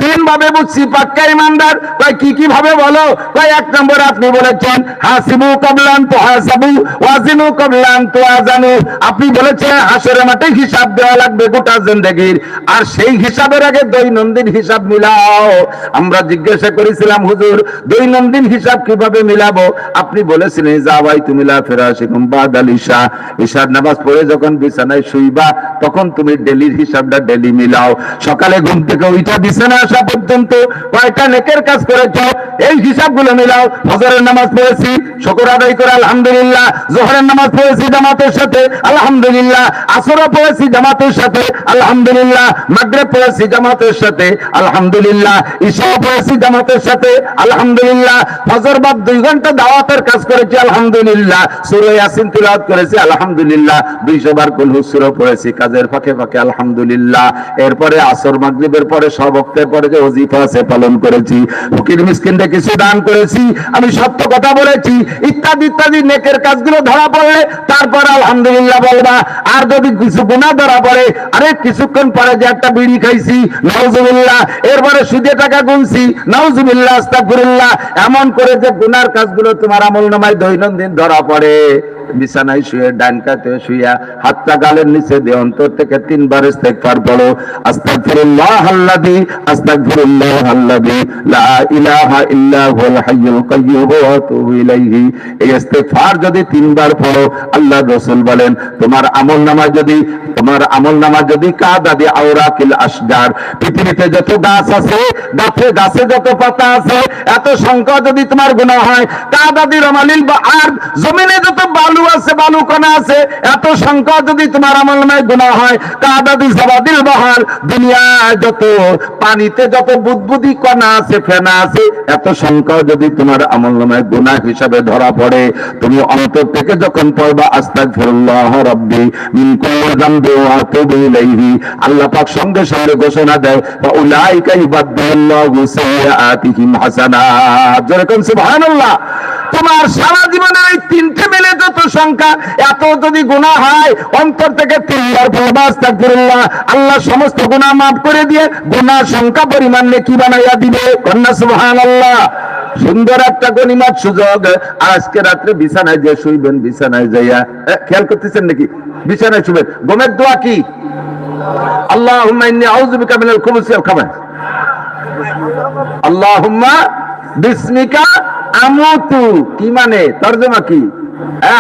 তিন ভাবে বুঝছি পাক্কা ঈমানদার। কয় কি কি ভাবে বলো? কয় এক নম্বর আপনি বলেছেন হাসিবু ক্বাবলা আন তুহাসাবু ওয়াজিনু ক্বাবলা আন তুওয়াজানু, আপনি বলেছেন হাসরের মাঠে হিসাব দেওয়া লাগবে গোটা জিন্দেগির, আর সেই হিসাবের আগে দৈনন্দিন হিসাব মিলাও। আমরা জিজ্ঞাসা করেছিলাম হুজুর দৈনন্দিন হিসাব কিভাবে মিলাবো? আপনি বলেছিলেন যাওয়াই তুমি লা ফিরাশিকুম বাদাল ইশা, ইশার নামাজ পড়ে যখন বিছানায় শুইবা তখন তুমি ডেলির হিসাবটা ডেলি মিলাও। সকালে ঘুম থেকে উঠা বিছানায় আসা পর্যন্ত কয়টা নেকের কাজ করেছো এই হিসাবগুলো মিলাও। ফজরের নামাজ পড়েছি শুকর আদায় করে আলহামদুলিল্লাহ, যোহরের নামাজ পড়েছি জামাতের সাথে আলহামদুলিল্লাহ, আসরও পড়েছি জামাতের সাথে আলহামদুলিল্লাহ, মাগরিব পড়েছি জামাতের সাথে আলহামদুলিল্লাহ, ঈশা পড়েছি জামাতের সাথে আলহামদুলিল্লাহ, ফজর বাদ 2 ঘন্টা দাওয়াতের কাজ করেছি আলহামদুলিল্লাহ, সূরা ইয়াসিন তিলাওয়াত করেছি আলহামদুলিল্লাহ, 200 বার কুল হু সূরা পড়েছি কাজের ফাঁকে ফাঁকে আলহামদুলিল্লাহ। এরপরে আসর মাগরিবের পরে সব ওয়াক্তের পরে যে ওজিফা আছে পালন করেছি, ফকির মিসকিনদের কিছু দান করেছি, আমি সত্য কথা বলেছি, ইত্যাদি ইত্যাদি নেকের কাজগুলো ধরা পড়লে তারপর আলহামদুলিল্লাহ বলবা। আর যদি কিছু গুনাহ ধরা পড়ে, আরে কিছুক্ষণ পরে যে একটা বিড়ি খাইছি নাউজুবিল্লাহ, এরপরে সুদে টাকা গুনছি নাউজুবিল্লাহ আস্তাগফিরুল্লাহ, এমন করে যে গুনার কাজগুলো তোমার আমলনামায় দৈনন্দিন ধরা পড়ে, বিছানায় শুয়ে ডান কাতে শুইয়া হাতটা গালের নিচে দিয়ে অন্তর থেকে 3 বার ইস্তেগফার পড়ো, আস্তাগফিরুল্লাহাল্লাযী আস্তাগফিরুল্লাহাল্লাযী লা ইলাহা ইল্লা হুয়াল হাইয়ুল কাইয়্যুম ওয়া আতুবু ইলাইহি। এই ইস্তেগফার যদি 3 বার পড়ো, আল্লাহর রাসূল বলেন তোমার আমলনামা যদি কাদাদি আওরাকিল আশজার, পৃথিবীতে যত গাছ আছে গাছে যত পাতা আছে এত সংখ্যা যদি তোমার গুনাহ হয়, কাদাদি রমালিল বাহার, জমিনে যত বালু আছে বালুকণা আছে এত সংখ্যা যদি তোমার আমলনামায় গুনাহ হয়, কাদাদি জাবাদিল বাহার, দুনিয়ায় যত পানিতে যত বুদবুদি কণা আছে ফেনা আছে এত সংখ্যা যদি তোমার আমলনামায় গুনাহ হিসাবে ধরা পড়ে, তুমি অন্তর থেকে যখন পড়বা আস্তাগফিরুল্লাহ রাব্বি মিন কুল্লি যামবি ওয়া আতুবু ইলাইহি, আল্লাহ পাক সঙ্গে সঙ্গে ঘোষণা দেয় ফাউলাইকা ইউবাদদিলুল্লাহু সাইয়্যাতিহিম হাসানাত। যেরকম সুবহানাল্লাহ। তোমার সারা জীবনের এই 3টে মিলে যত সংখ্যা এত যদি গুনাহ হয়, অন্তর থেকে 3 বার পড়বা আস্তাগফিরুল্লাহ, আল্লাহ সমস্ত গুনাহ maaf করে দিয়ে গুনাহ সংখ্যা পরিমাণ নেকি বানাইয়া দিবে। কন্যা সুবহানাল্লাহ। সুন্দর একটা গনিমত সুযোগ। আজকে রাত্রে বিছানায় যে শুইবেন, বিছানায় যাইয়া খেয়াল করতেছেন নাকি? বিছানায় শুবেন, ঘুমের দোয়া কি? আল্লাহুম্মা ইন্নী আউযু বিকা মিনাল খুবুসি ওয়াল খাবাস, আল্লাহুম্মা বিসমিকা আমুতু। কি মানে? তরজমা কি?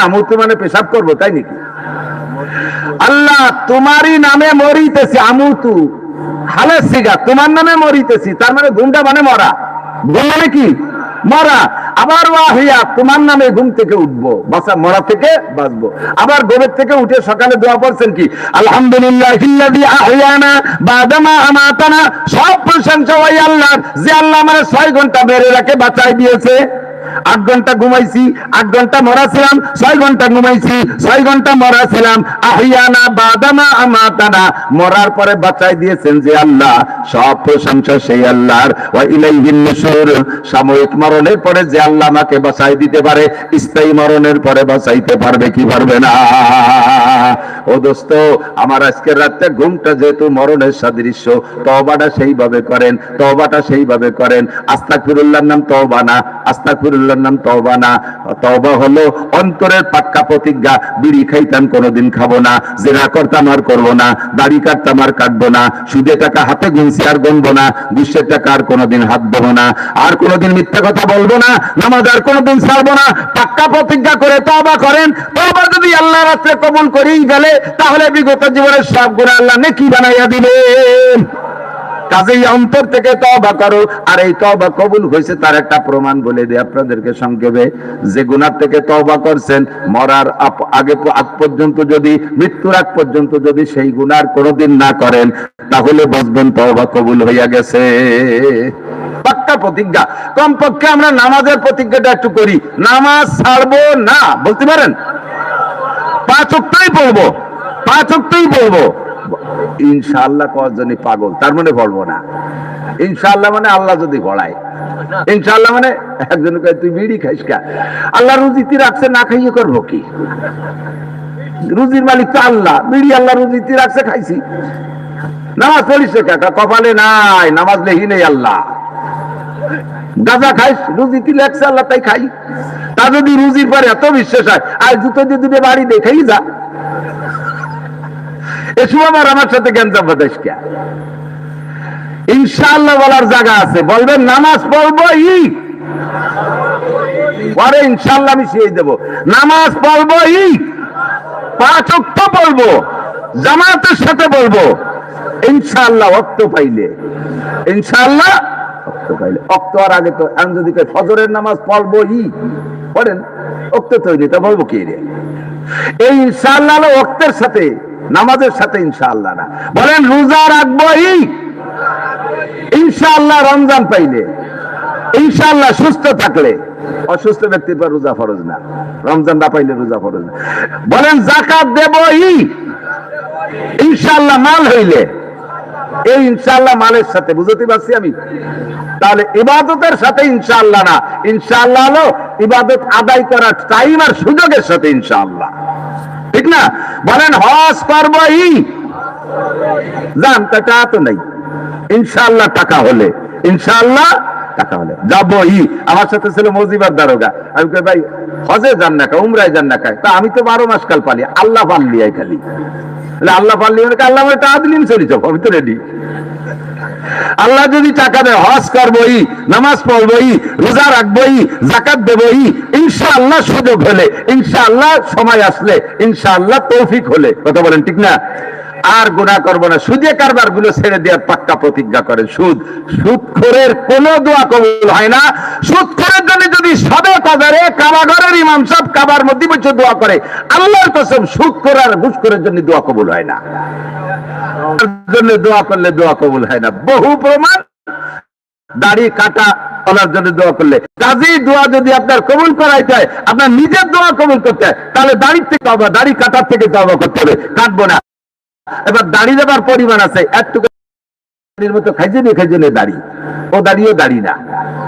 আমুতু মানে পেশাব করবো, তাই নাকি? আল্লাহ তোমারই নামে মরিতেছি, আমুতু হালে সিগা, তোমার নামে মরিতেছি, তার মানে ঘুমটা মানে মরা, ঘুম মানে কি? মরা। আবার ওয়াহিয়া তোমার নামে ঘুম থেকে উঠবো, বাঁচা মরা থেকে বাঁচবো। আবার ঘুমের থেকে উঠে সকালে দোয়া পড়ছেন কি? আলহামদুলিল্লাহিল্লাযী আহইয়ানা বাদামা আমাতানা, সব প্রশংসা ওই আল্লাহর যে আল্লাহ আমারে 6 ঘন্টা বেড়ে রাখে বাঁচাই দিয়েছে। 8 ঘন্টা ঘুমাইছি, 8 ঘন্টা মরা ছিলাম, 6 ঘন্টা ঘুমাইছি, 6 ঘন্টা মরা ছিলাম। আহিয়ানা বাদামা আমাতানা, মরার পরে বাঁচাই দিয়েছেন যে আল্লাহ, সব প্রশংসা সেই আল্লাহর। ওয়া ইলাইহিন নুশুর, সাময়িক মরণের পরে যে আল্লাহ আমাকে বাঁচাই দিতে পারে, স্থায়ী মরণের পরে বাঁচাইতে পারবে কি পারবে না? ও দোস্ত আমার, আজকের রাতে ঘুমটা যেহেতু মরণের সাদৃশ্য, তওবাটা সেইভাবে করেন, তওবাটা সেইভাবে করেন। আস্তাগফিরুল্লাহর নাম তওবা না, আস্তাগফিরুল্লাহর নাম তওবা না। তওবা হলো অন্তরের পাক্কা প্রতিজ্ঞা, বিড়ি খাইতাম কোনোদিন খাবো না, জিনা করতাম আর করবো না, দাড়ি কাটতাম আর কাটবো না, সুদে টাকা হাতে গুনছি আর গুনবো না, ঘুষের টাকা আর কোনোদিন হাত দেবো না, আর কোনোদিন মিথ্যা কথা বলবো না, নামাজ আর কোনোদিন ছাড়বো না। পাক্কা প্রতিজ্ঞা করে তওবা করেন। তওবা যদি আল্লাহ রাতে কবুল করেই গেলে, তাহলে বিগত জীবনের সব গুনাহ আল্লাহ নেকি বানাইয়া দিবেন। কাজেই অন্তর থেকে তওবা করো। আর এই তওবা কবুল হয়েছে তার একটা প্রমাণ বলে দিই আপনাদেরকে সংক্ষেপে। যে গুনাহ থেকে তওবা করছেন, মরার আগ পর্যন্ত যদি, মৃত্যুর আগ পর্যন্ত যদি সেই গুনাহ কোনোদিন না করেন, তাহলে বুঝবেন তওবা কবুল হইয়া গেছে। পাক্কা প্রতিজ্ঞা। কমপক্ষে আমরা নামাজের প্রতিজ্ঞাটা একটু করি, নামাজ ছাড়বো না, বলতে পারেন? 5 ওয়াক্তই পড়বো, 5 ওয়াক্তই পড়বো। ইনশাআল্লাহ কজনই পাগল, তার মানে পড়বো না। ইনশাআল্লাহ মানে আল্লাহ যদি গড়ায়, ইনশাআল্লাহ মানে একজন কয় তুই বিড়ি খাইস কা, আল্লাহ রুজিতে রাখছে, না খাইয়ে করবো কি? রুজির মালিক তো আল্লাহ, বিড়ি আল্লাহ রুজিতে রাখছে, খাইছি। নামাজ পড়িস কাকা, কপালে নাই, নামাজ লেহি নেই আল্লাহ। গাঁজা খাইস, রুজিতে লেখছে আল্লাহ, তাই খাই। তা যদি রুজির পরে এত বিশ্বাস হয়, আর জুতো দিয়ে দুটো বাড়ি দেখাই যা, এসব আমার সাথে জ্ঞানজাম বাদাস কে? ইনশাআল্লাহ বলার জায়গা আছে, বলবেন নামাজ পড়বো পরে ইনশাআল্লাহ আমি শিখিয়ে দেবো। নামাজ পড়বো 5 ওয়াক্ত পড়বো, জামাতের সাথে বলবো ইনশাআল্লাহ। ওয়াক্ত পাইলে ইনশাআল্লাহ, ওয়াক্ত পাইলে। ওয়াক্ত আর আগে তো আমি যদি ফজরের নামাজ পড়বো পড়েন, ওয়াক্ত তৈরি, তা বলবো কি রে? এই ইনশাআল্লাহ ওয়াক্তের সাথে, নামাজের সাথে ইনশাআল্লাহ না। বলেন রোজা রাখবো ইনশাআল্লাহ, রমজান পাইলে ইনশাআল্লাহ, সুস্থ থাকলে। অসুস্থ ব্যক্তির পর রোজা ফরজ না, রমজান না পাইলে রোজা ফরজ না। বলেন যাকাত দেব ইনশাআল্লাহ, মাল হইলে। এই ইনশাআল্লাহ মালের সাথে, বুঝতে পারছি আমি? তাহলে ইবাদতের সাথে ইনশাআল্লাহ না, ইনশাআল্লাহ হলো ইবাদত আদায় করার টাইম আর সুযোগের সাথে ইনশাআল্লাহ, ঠিক না? বলেন হজ করবো জান, টাকা তো নাই, ইনশাআল্লাহ টাকা হলে, ইনশাআল্লাহ টাকা হলে যাবো। আমার সাথে ছিল মজিবার দারোগা, আমি কই ভাই হজে যান না কা, উমরায় যান না কা? তা আমি তো 12 মাস কাল পালি, আল্লাহ পাললি খালি। আল্লাহ পাললি মানে আল্লাহ আমার টাকা দিলিম, চলি যাবো, আমি তো রেডি। আল্লাহ যদি টাকা দেয়, হজ করবো নামাজ পড়বো রোজা রাখবো যাকাত দেবো ইনশাআল্লাহ, সুযোগ হলে ইনশাআল্লাহ, সময় আসলে ইনশাআল্লাহ, তৌফিক হলে। কথা বলেন ঠিক না? আর গুনাহ করবো না। সুদে কারবার গুলো ছেড়ে দেওয়ার পাক্কা প্রতিজ্ঞা করেন। সুদখোরের কোনো দোয়া কবুল হয় না। সুদখোরের জন্য যদি সবে কদরে কাবাঘরের ইমাম সাহেব কাবার মধ্যে বসে দোয়া করে, আল্লাহর কসম সুদখোর আর ঘুষখোরের জন্য দোয়া কবুল হয় না। জন্য দোয়া করলে দোয়া কবুল হয় না, বহু প্রমাণ। দাড়ি কাটা বলার জন্য দোয়া করলে, কাজী দোয়া যদি আপনার কবুল করাই যায়, আপনার নিজের দোয়া কবুল করতে হয়, তাহলে দাড়ির থেকে তওবা, দাড়ি কাটার থেকে তওবা করতে হবে, কাটবো না। এবার দাড়ি দেবার পরিমাণ আছে, একটুকু মতো খাইজনে দাড়ি, ও দাড়িও দাড়ি না,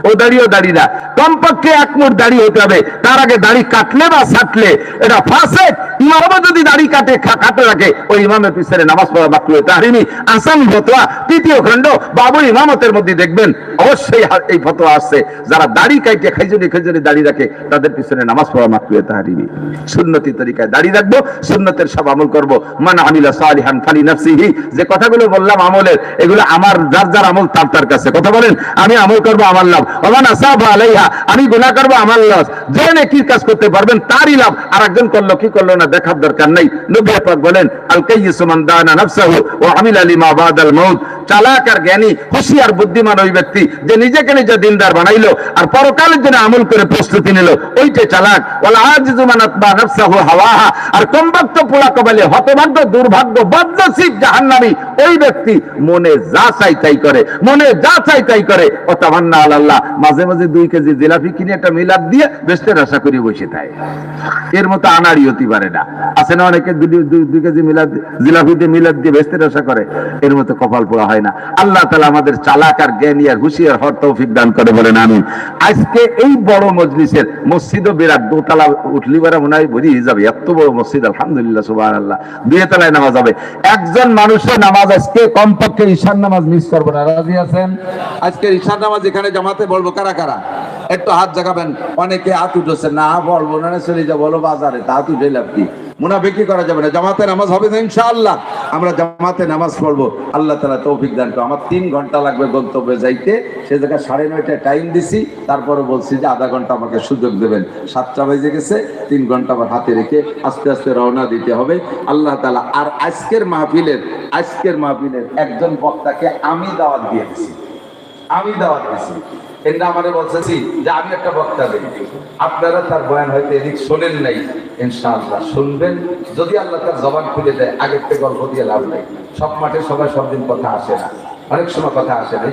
ও দাড়িও দাড়ি না। কমপক্ষে 1 মুঠ দাড়ি হতে হবে। তার আগে দাড়ি কাটলে বা ছাটলে এটা ফাসেক। ইমামও যদি দাড়ি কাটে রাখে, ওই ইমামের পিছনে নামাজ পড়া মাকরুহ তাহরিমি। আসাম ফতোয়া 3য় খণ্ড বাবু ইমামতের মধ্যে দেখবেন অবশ্যই এই ফতোয়া আসছে, যারা দাড়ি কাটে খাইজনে দাড়ি রাখে, তাদের পিছনে নামাজ পড়া মাকরুহ তাহরিমি। সুন্নতি তরিকায় দাড়ি রাখবো, সুন্নতের সব আমল করবো। মান আমিলা সালিহান ফালিনাফসিহি, যে কথাগুলো বললাম আমলের, এগুলো আমার যার যার আমল তার কাছে। কথা বলেন, আমি আমল করবো আমার লাভ, ওমান আসাফা আলাইহা, আমি গুনাহ করবো আমার লাভ। যে নেকির কাজ করতে পারবেন তারই লাভ, আর একজন করলো কি করলো না দেখার দরকার নাই। নবী পাক বলেন আল কাইয়িসু মান দানা নাফসাহু ওয়া আমিলা লিমা বাদাল মাউত। চালাক আর জ্ঞানী, হুঁশিয়ার, বুদ্ধিমান ওই ব্যক্তি যে নিজেকে নিজে দিনদার বানাইলো আর পরকালের জন্য আমল করে প্রস্তুতি নিল, ওইটাই চালাক। ওয়াল আজিজু মান আতবা নাফসাহু হাওয়াহা, আর কমবক্ত পোড়া কপালে, হতভাগ্য, দুর্ভাগ্য, বদনসিব, জাহান্নামী ওই ব্যক্তি মনে যা চাই তাই করে, মনে যা চাই তাই করে। ও তামান্না আল্লাহ, মাঝে মাঝে 2 কেজি জিলাপি কিনে একটা মিলাদ দিয়ে বেস্টের আশা করে বসে থাকে। এর মতো আনাড়ি হতে পারে না। আছে না অনেকে 2 কেজি মিলাদ জিলাপি দিয়ে মিলাদ দিয়ে বেস্টের আশা করে, এর মতো কপাল পোড়া হয় না। আল্লাহ তাআলা আমাদের চালাক আর জ্ঞানী আর হুঁশিয়ার হওয়ার তৌফিক দান করে, বলেন আমিন। আজকে এই বড় মজলিসের মসজিদও বিরাট, 2 তলা উঠলি বারা মনে হয় ভরিয়ে যাবে, এত বড় মসজিদ, আলহামদুলিল্লাহ, সুবহানাল্লাহ। 2 তলায় নামাজ হবে। একজন মানুষের নামাজ আজকে কমপক্ষে ঈশার নামাজ মিস করবো না। রাজি আছেন? আজকে ঈশার নামাজ এখানে জামাতে বলবো, কারা কারা একটু হাত জাগাবেন। অনেকে হাত উঠেছে, না বলবো না, চলে যাবো, বলো বাজারে, তা হাত উঠে লাভ কি? মুনাফিকি করা যাবে না। জামাতে নামাজ হবে না ইনশাআল্লাহ, আমরা জামাতে নামাজ পড়বো। আল্লাহ তাআলা তৌফিক দান করুন। আমার 3 ঘন্টা লাগবে গন্তব্যে যাইতে, সে জায়গায় 9:30টায় টাইম দিছি, তারপরে বলছি যে আধা ঘন্টা আমাকে সুযোগ দেবেন। 7টা বেজে গেছে, 3 ঘন্টা আমার হাতে রেখে আস্তে আস্তে রওনা দিতে হবে। আল্লাহ তাআলা আর আজকের মাহফিলের একজন বক্তাকে আমি দাওয়াত দিয়েছি, আমি দাওয়াত দিয়েছি। এটা আমারে বলতেছি যে আমি একটা বক্তা দেই, আপনারা তার বয়ান হয়তো এদিক শোনেন নাই, ইনশাআল্লাহ শুনবেন যদি আল্লাহ তার জবান খুলে দেয়। আগের থেকে গল্প দিয়ে লাভ নাই। সব মাঠে সবাই সব দিন কথা আসে না, অনেক সময় কথা আসে না।